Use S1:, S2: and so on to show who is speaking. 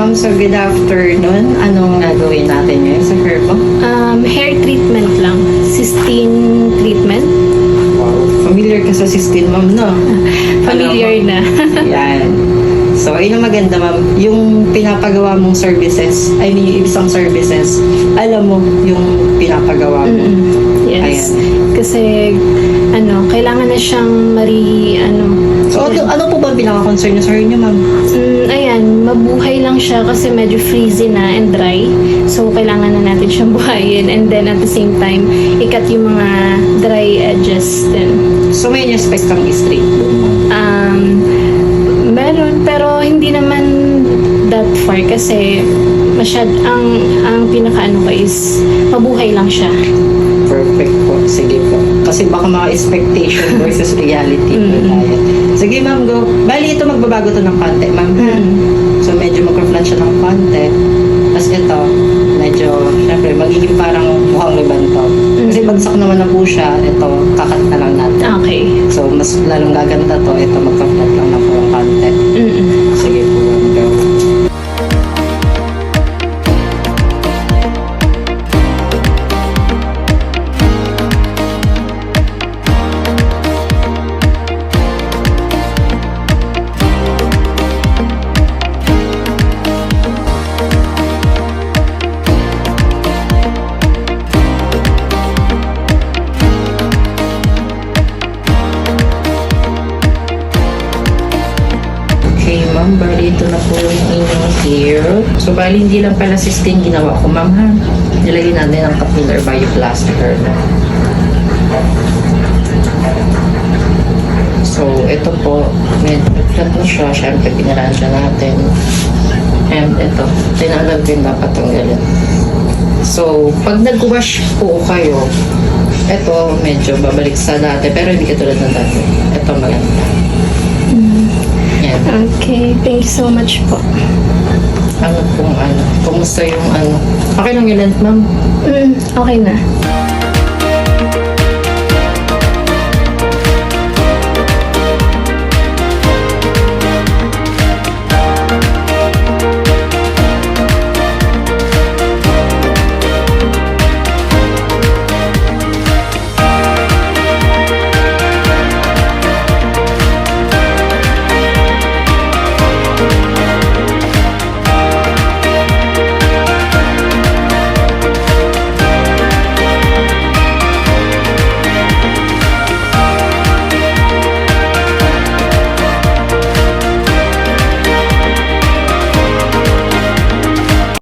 S1: ma'am. So, good afternoon. Anong gagawin natin ngayon sa hair mo?
S2: Hair treatment lang. Cysteine treatment.
S1: Wow. Familiar ka sa cysteine, ma'am, no?
S2: Familiar na.
S1: Yan. So, ayun ang maganda, ma'am. Yung pinapagawa mong services, I mean, yung isang services, alam mo yung pinapagawa mo.
S2: Yes.
S1: Ayan.
S2: Kasi, kailangan na siyang
S1: So, ano po ba ang pinaka-concern niyo sa hair niyo, ma'am?
S2: ayan, mabuhay lang siya kasi medyo frizzy na and dry. So, kailangan na natin siyang buhayin. And then, at the same time, ikat yung mga dry edges din.
S1: So, may in-expect kang straight doon, ma'am?
S2: Meron, pero hindi naman that far kasi ang pinakaano ko is mabuhay lang siya.
S1: Perfect po. Sige po. Kasi baka mga expectation versus reality po tayo. Sige, ma'am, go. Bali, ito magbabago to ng konti, ma'am. So, medyo mag-flat siya ng konti. Tapos ito, medyo, syempre, magiging parang mukhang riban to. Kasi bagsak naman na po siya. Ito, kakat na lang natin.
S2: Okay.
S1: So, mas lalong gaganda to. Ito, magka-flat lang na po ng konti. Sige po, ma'am, go. Okay, ma'am, bali ito na po yung inyong hair. So, bali hindi lang pala cysteine ginawa ko, ma'am, ha? Nilagay natin ang capillary bioplastic na. So, ito po, medyo flat na siya. Siyempre, pinaransya natin. And ito, tinanggal ko yung dapat tanggalin. So, pag nag-wash po kayo, ito medyo babalik sa dati, pero hindi katulad ng dati. Ito maganda. Yan.
S2: Okay, thank you so much po.
S1: Kumusta yung Okay lang yung length, ma'am?
S2: Okay na.